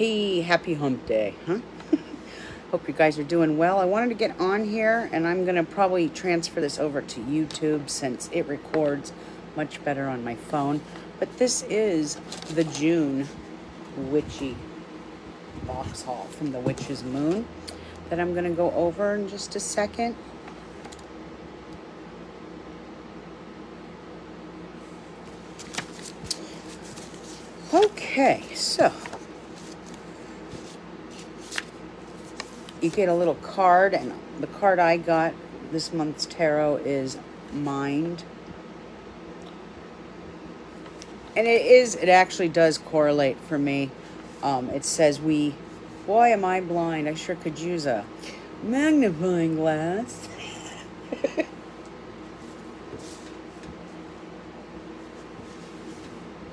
Hey, happy hump day, huh? Hope you guys are doing well. I wanted to get on here, and I'm going to probably transfer this over to YouTube since it records much better on my phone. But this is the June Witchy box haul from the Witch's Moon that I'm going to go over in just a second. Okay, so you get a little card, and the card I got this month's tarot is Mind. And it actually does correlate for me. It says boy, am I blind. I sure could use a magnifying glass.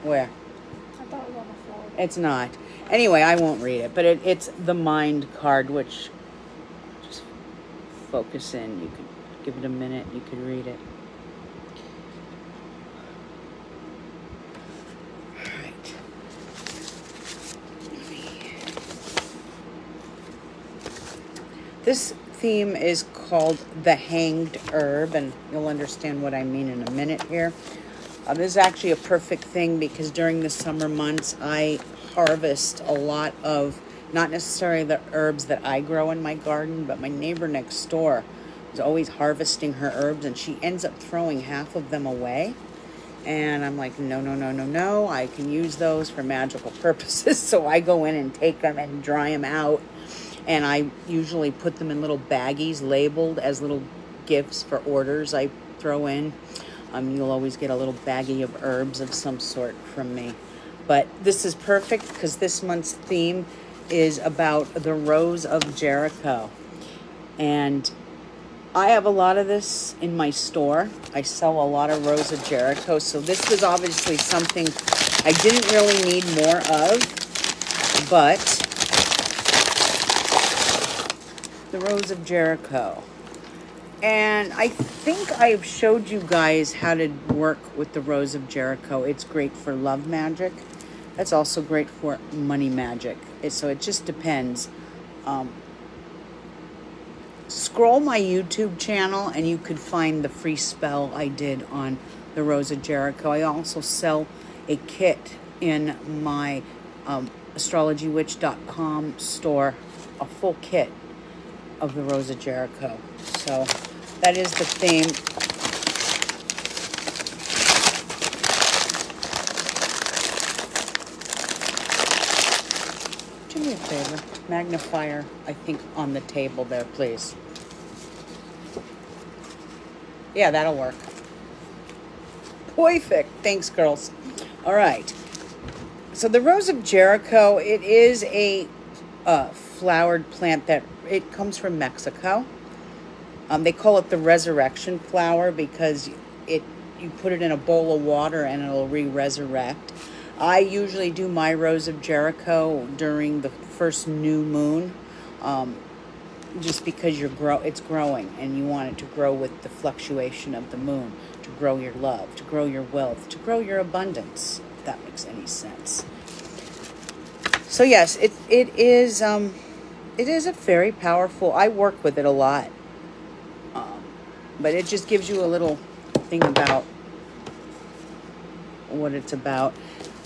Where? I thought it was on the floor. It's not. Anyway, I won't read it, but it's the Mind card, which just focus in. You could give it a minute. You could read it. All right. This theme is called the Hanged Herb, and you'll understand what I mean in a minute here. This is actually a perfect thing because during the summer months, I harvest a lot of, not necessarily the herbs that I grow in my garden, but my neighbor next door is always harvesting her herbs, and she ends up throwing half of them away. And I'm like, no, no, no, no, no. I can use those for magical purposes. So I go in and take them and dry them out. And I usually put them in little baggies labeled as little gifts for orders I throw in. You'll always get a little baggie of herbs of some sort from me. But this is perfect because this month's theme is about the Rose of Jericho. And I have a lot of this in my store. I sell a lot of Rose of Jericho. So this was obviously something I didn't really need more of. But the Rose of Jericho. And I think I've showed you guys how to work with the Rose of Jericho. It's great for love magic. That's also great for money magic. So it just depends. Scroll my YouTube channel and you could find the free spell I did on the Rose of Jericho. I also sell a kit in my astrologywitch.com store, a full kit of the Rose of Jericho. So that is the theme. Do me a favor, magnifier, I think, on the table there, please. Yeah, that'll work. Perfect. Thanks, girls. All right. So the Rose of Jericho, it is a flowered plant that it comes from Mexico. They call it the resurrection flower because you put it in a bowl of water and it'll re-resurrect. I usually do my Rose of Jericho during the first new moon, just because it's growing and you want it to grow with the fluctuation of the moon, to grow your love, to grow your wealth, to grow your abundance, if that makes any sense. So yes, it is a very powerful, I work with it a lot. But it just gives you a little thing about what it's about.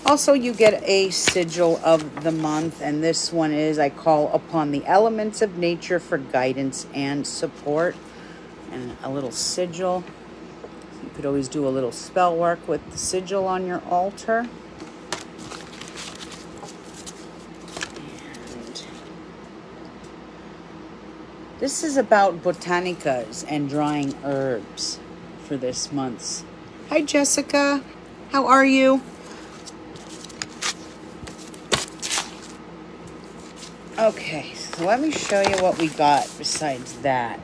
Also, you get a sigil of the month, and this one is, I call upon the elements of nature for guidance and support. And a little sigil. You could always do a little spell work with the sigil on your altar. This is about botanicas and drying herbs for this month's. Hi, Jessica. How are you? Okay, so let me show you what we got besides that.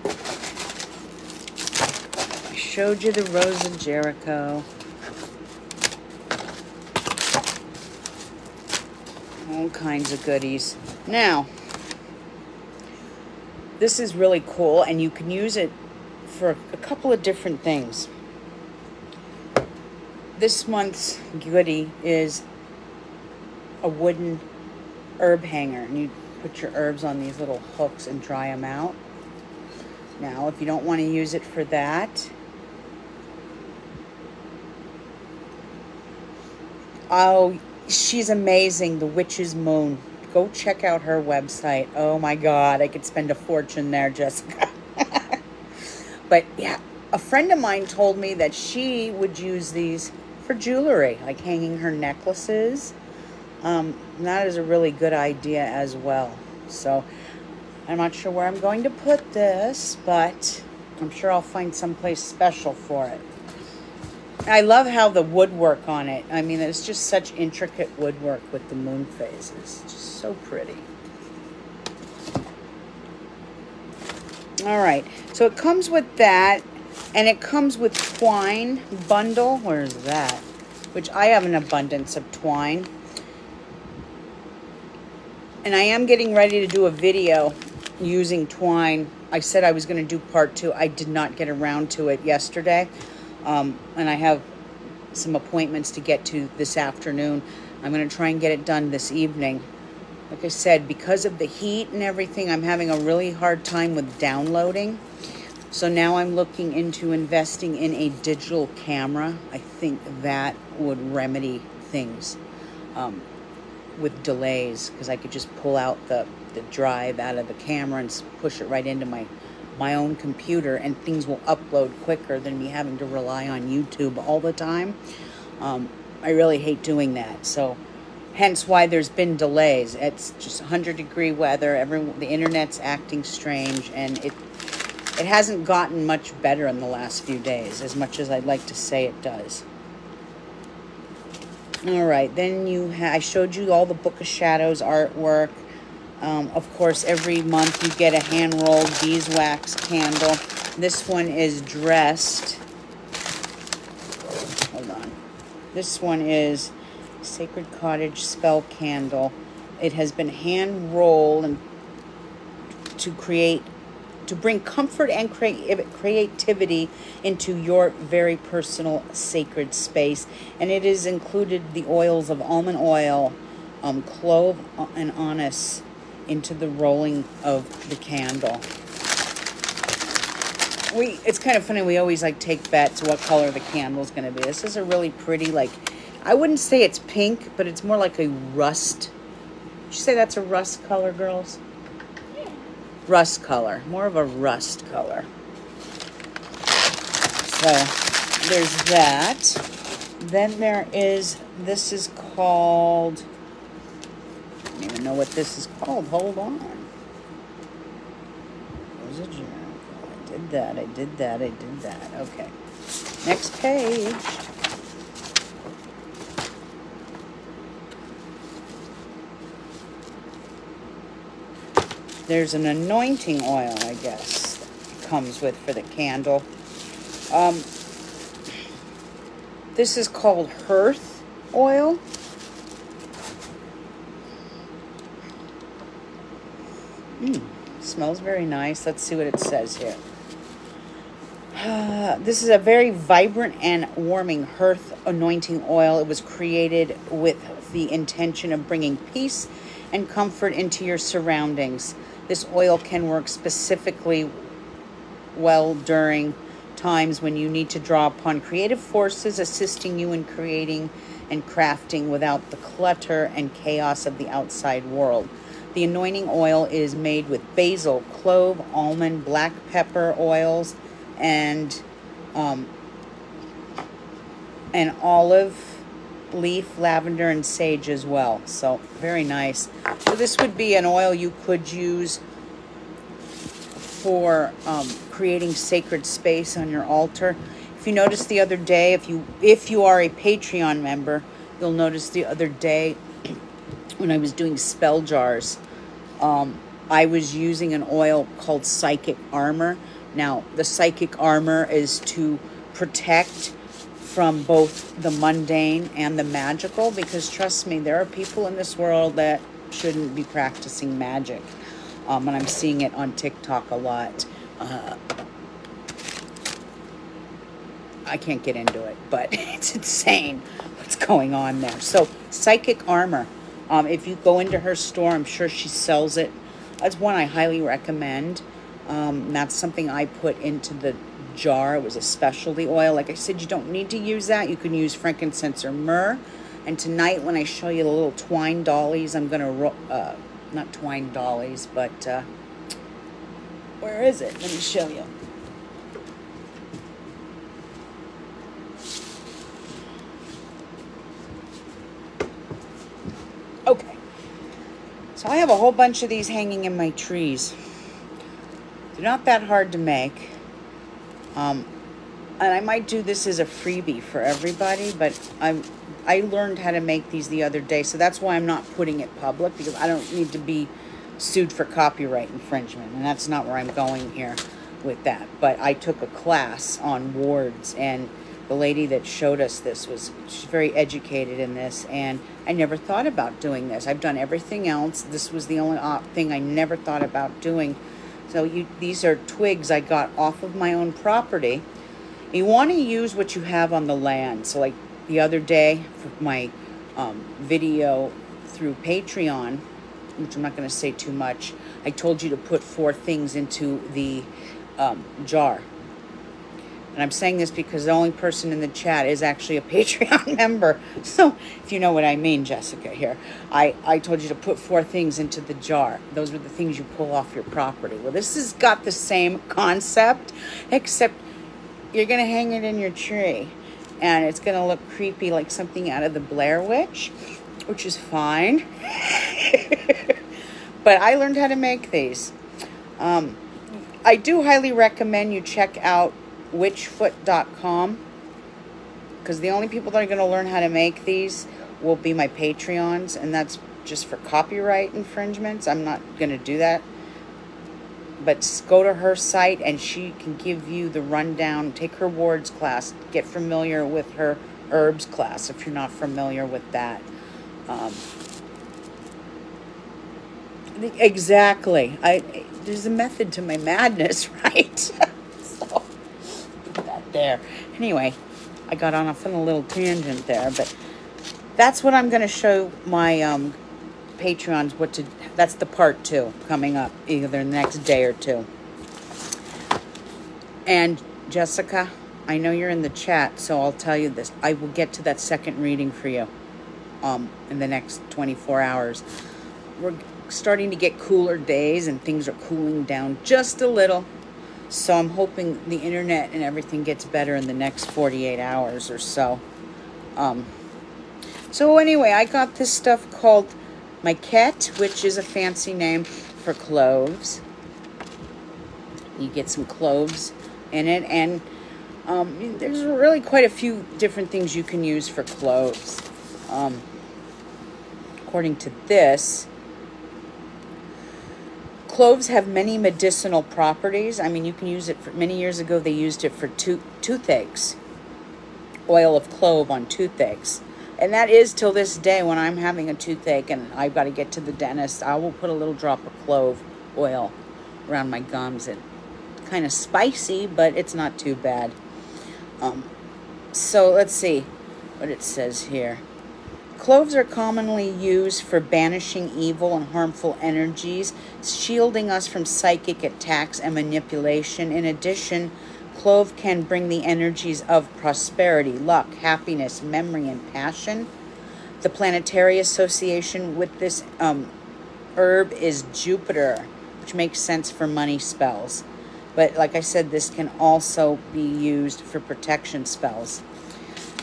I showed you the Rose of Jericho. All kinds of goodies. Now, this is really cool, and you can use it for a couple of different things. This month's goodie is a wooden herb hanger, and you put your herbs on these little hooks and dry them out. Now, if you don't want to use it for that, oh, she's amazing, the Witch's Moon. Go check out her website. Oh my God, I could spend a fortune there, Jessica. But yeah, a friend of mine told me that she would use these for jewelry, like hanging her necklaces. That is a really good idea as well. So I'm not sure where I'm going to put this, but I'm sure I'll find someplace special for it. I love how the woodwork on it, I mean, it's just such intricate woodwork with the moon phases. It's just so pretty. All right, so it comes with that, and it comes with Twine Bundle. Where's that? Which I have an abundance of twine. And I am getting ready to do a video using twine. I said I was going to do part 2. I did not get around to it yesterday. And I have some appointments to get to this afternoon. I'm going to try and get it done this evening. Like I said, because of the heat and everything, I'm having a really hard time with downloading. So now I'm looking into investing in a digital camera. I think that would remedy things with delays, because I could just pull out the drive out of the camera and push it right into my own computer, and things will upload quicker than me having to rely on YouTube all the time. I really hate doing that. So hence why there's been delays. It's just 100-degree weather. The internet's acting strange, and it hasn't gotten much better in the last few days, as much as I'd like to say it does. All right, then I showed you all the Book of Shadows artwork. Of course, every month you get a hand-rolled beeswax candle. This one is dressed. Hold on. This one is Sacred Cottage Spell Candle. It has been hand-rolled and to bring comfort and creativity into your very personal sacred space. And it has included the oils of almond oil, clove, and anise into the rolling of the candle. It's kind of funny, we always like take bets what color the candle is going to be. This is a really pretty, like, I wouldn't say it's pink, but it's more like a rust. Would you say that's a rust color, girls? Rust color, more of a rust color. So there's that. Then there is, this is called, I don't even know what this is called. Hold on. There's a Jericho. I did that, I did that, I did that. Okay. Next page. There's an anointing oil, I guess, that comes with for the candle. This is called Hearth Oil. Smells very nice. Let's see what it says here. This is a very vibrant and warming hearth anointing oil. It was created with the intention of bringing peace and comfort into your surroundings. This oil can work specifically well during times when you need to draw upon creative forces, assisting you in creating and crafting without the clutter and chaos of the outside world. The anointing oil is made with basil, clove, almond, black pepper oils, and olive leaf, lavender, and sage as well. So very nice. So this would be an oil you could use for creating sacred space on your altar. If you noticed the other day, if you are a Patreon member, you'll notice the other day when I was doing spell jars, I was using an oil called Psychic Armor. Now, the Psychic Armor is to protect from both the mundane and the magical, because trust me, there are people in this world that shouldn't be practicing magic. And I'm seeing it on TikTok a lot. I can't get into it, but it's insane what's going on there. So, Psychic Armor. If you go into her store, I'm sure she sells it. That's one I highly recommend. That's something I put into the jar. It was a specialty oil. Like I said, you don't need to use that. You can use frankincense or myrrh. And tonight, when I show you the little twine dollies, I'm going to, not twine dollies, but, where is it? Let me show you. Okay. So I have a whole bunch of these hanging in my trees. They're not that hard to make. And I might do this as a freebie for everybody, but I learned how to make these the other day, so that's why I'm not putting it public, because I don't need to be sued for copyright infringement, and that's not where I'm going here with that. But I took a class on wards, and the lady that showed us this she's very educated in this, and I never thought about doing this. I've done everything else. This was the only thing I never thought about doing. So these are twigs I got off of my own property. You want to use what you have on the land. So like the other day for my video through Patreon, which I'm not going to say too much, I told you to put 4 things into the jar. And I'm saying this because the only person in the chat is actually a Patreon member. So if you know what I mean, Jessica here. I told you to put 4 things into the jar. Those are the things you pull off your property. Well, this has got the same concept, except you're going to hang it in your tree. And it's going to look creepy, like something out of the Blair Witch, which is fine. But I learned how to make these. I do highly recommend you check out witchfoot.com, because the only people that are going to learn how to make these will be my Patreons, and that's just for copyright infringements. I'm not going to do that. But go to her site and she can give you the rundown. Take her wards class. Get familiar with her herbs class if you're not familiar with that. Exactly. There's a method to my madness, right? So, put that there. Anyway, I got off on a little tangent there, but that's what I'm going to show my Patreons what to. That's the part 2 coming up either the next day or 2. And Jessica, I know you're in the chat, so I'll tell you this. I will get to that second reading for you in the next 24 hours. We're starting to get cooler days and things are cooling down just a little. So I'm hoping the internet and everything gets better in the next 48 hours or so. So anyway, I got this stuff called Maquette, which is a fancy name for cloves. You get some cloves in it, and there's really quite a few different things you can use for cloves. According to this, cloves have many medicinal properties. I mean, you can use it for, many years ago they used it for toothaches. Oil of clove on toothaches. And that is till this day when I'm having a toothache and I've got to get to the dentist, I will put a little drop of clove oil around my gums. It's kind of spicy, but it's not too bad. So let's see what it says here. Cloves are commonly used for banishing evil and harmful energies, shielding us from psychic attacks and manipulation. In addition, clove can bring the energies of prosperity, luck, happiness, memory, and passion. The planetary association with this herb is Jupiter, which makes sense for money spells. But like I said, this can also be used for protection spells.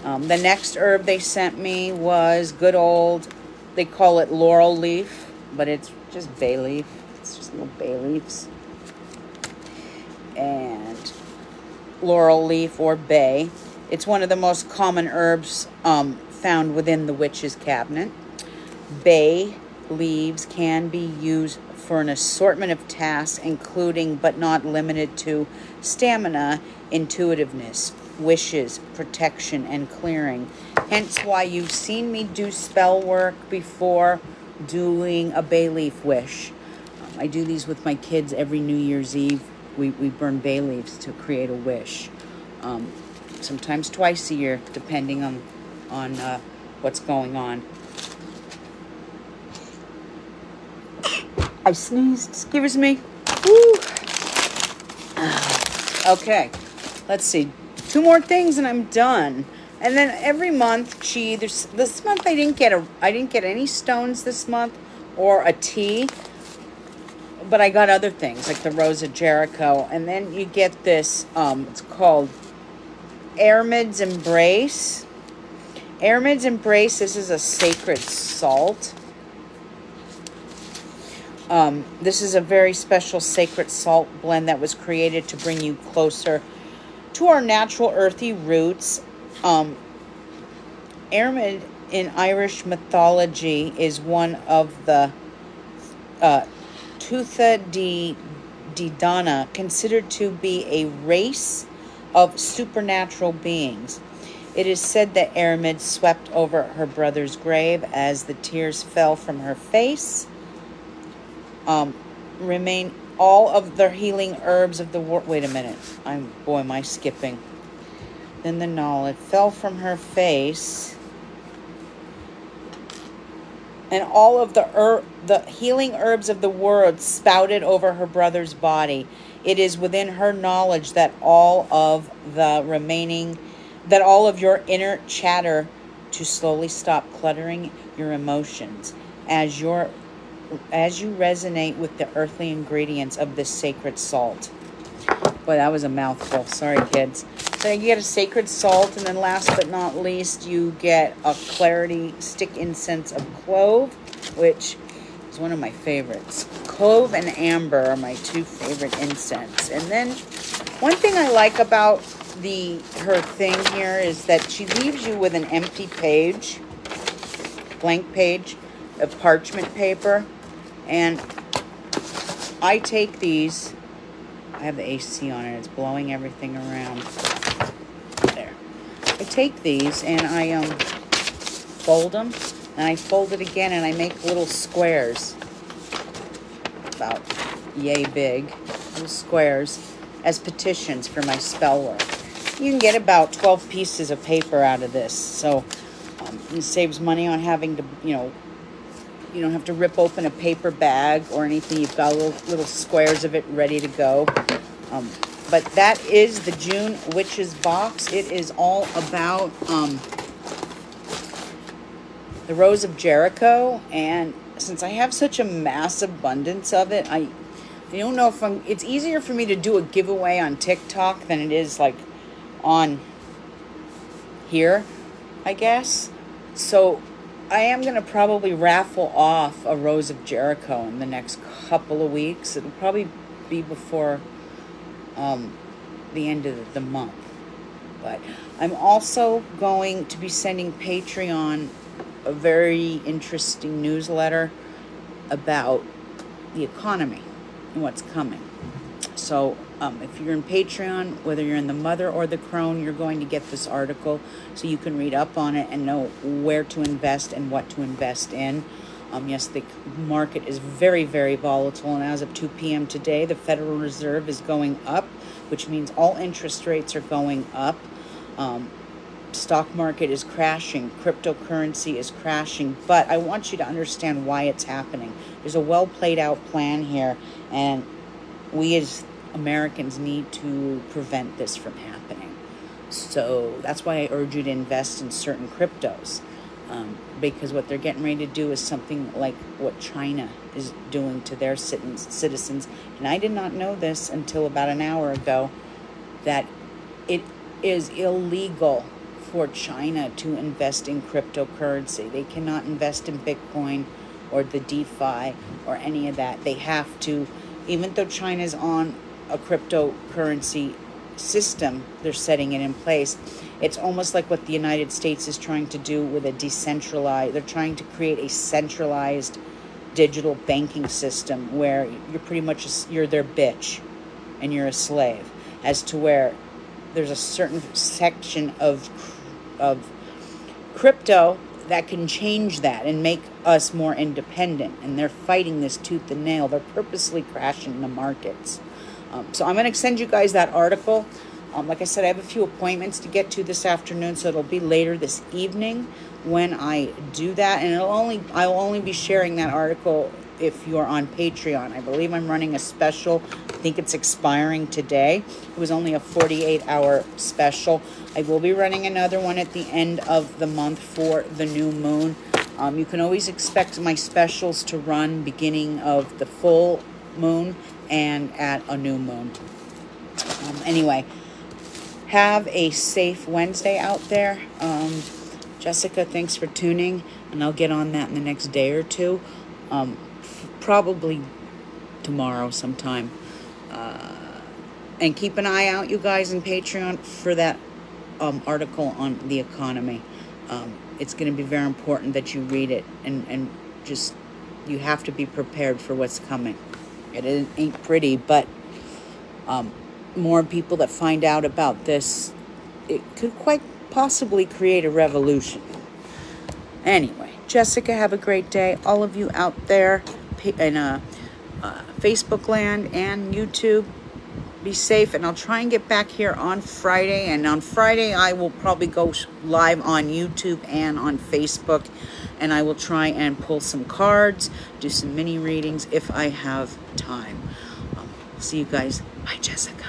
The next herb they sent me was good old, they call it laurel leaf, but it's just bay leaf. It's just little bay leaves. And laurel leaf or bay. It's one of the most common herbs found within the witch's cabinet. Bay leaves can be used for an assortment of tasks, including but not limited to stamina, intuitiveness, wishes, protection, and clearing. Hence why you've seen me do spell work before doing a bay leaf wish. I do these with my kids every New Year's Eve. We burn bay leaves to create a wish. Sometimes twice a year, depending on what's going on. I sneezed. Excuse me. Woo. Okay. Let's see. 2 more things and I'm done. And then every month this month I didn't get any stones this month or a tea. But I got other things like the Rose of Jericho. And then you get this, it's called Airmen Embrace. Airmen Embrace, this is a sacred salt. This is a very special sacred salt blend that was created to bring you closer to our natural earthy roots. Airmen in Irish mythology is one of the Tuatha De Danann, considered to be a race of supernatural beings. It is said that Eirmed swept over her brother's grave as the tears fell from her face. Remain all of the healing herbs of the world. Wait a minute. Boy, am I skipping. Then the knowledge fell from her face. And all of the healing herbs of the world spouted over her brother's body. It is within her knowledge that all of your inner chatter to slowly stop cluttering your emotions as you resonate with the earthly ingredients of this sacred salt. Boy, that was a mouthful. Sorry, kids. So you get a sacred salt, and then last but not least, you get a clarity stick incense of clove, which is one of my favorites. Clove and amber are my 2 favorite incense. And then one thing I like about her thing here is that she leaves you with an empty page, blank page of parchment paper. And I take these. I have the AC on it. It's blowing everything around. There. I take these and I fold them. And I fold it again and I make little squares. About yay big. Little squares as petitions for my spell work. You can get about 12 pieces of paper out of this. So it saves money on having to, you don't have to rip open a paper bag or anything. You've got little squares of it ready to go. But that is the June Witches box. It is all about the Rose of Jericho. And since I have such a mass abundance of it, I don't know if it's easier for me to do a giveaway on TikTok than it is like on here, I guess. So I am going to probably raffle off a Rose of Jericho in the next couple of weeks. It'll probably be before the end of the month. But I'm also going to be sending Patreon a very interesting newsletter about the economy and what's coming. So if you're in Patreon, whether you're in the Mother or the Crone, you're going to get this article so you can read up on it and know where to invest and what to invest in. Yes, the market is very, very volatile, and as of 2 p.m. today, the Federal Reserve is going up, which means all interest rates are going up. Stock market is crashing. Cryptocurrency is crashing. But I want you to understand why it's happening. There's a well played out plan here, and we as Americans need to prevent this from happening. So that's why I urge you to invest in certain cryptos, because what they're getting ready to do is something like what China is doing to their citizens. And I did not know this until about an hour ago, that it is illegal for China to invest in cryptocurrency. They cannot invest in Bitcoin or the DeFi or any of that. They have to, even though China's on a cryptocurrency system, they're setting it in place. It's almost like what the United States is trying to do with a decentralized, they're trying to create a centralized digital banking system where you're pretty much, you're their bitch and you're a slave, as to where there's a certain section of crypto that can change that and make us more independent. And they're fighting this tooth and nail. They're purposely crashing the markets. So I'm going to send you guys that article. Like I said, I have a few appointments to get to this afternoon, so it'll be later this evening when I do that. And I'll only be sharing that article if you're on Patreon. I believe I'm running a special. I think it's expiring today. It was only a 48-hour special. I will be running another one at the end of the month for the new moon. You can always expect my specials to run beginning of the full moon and at a new moon. Anyway, have a safe Wednesday out there. Jessica, thanks for tuning, and I'll get on that in the next day or two. Probably tomorrow sometime. And keep an eye out, you guys, in Patreon for that article on the economy. It's going to be very important that you read it, and just, you have to be prepared for what's coming. It ain't pretty, but more people that find out about this, it could quite possibly create a revolution. Anyway, Jessica, have a great day. All of you out there in Facebook land and YouTube, be safe. And I'll try and get back here on Friday. And on Friday, I will probably go live on YouTube and on Facebook. And I will try and pull some cards, do some mini readings if I have time. See you guys. Bye, Jessica.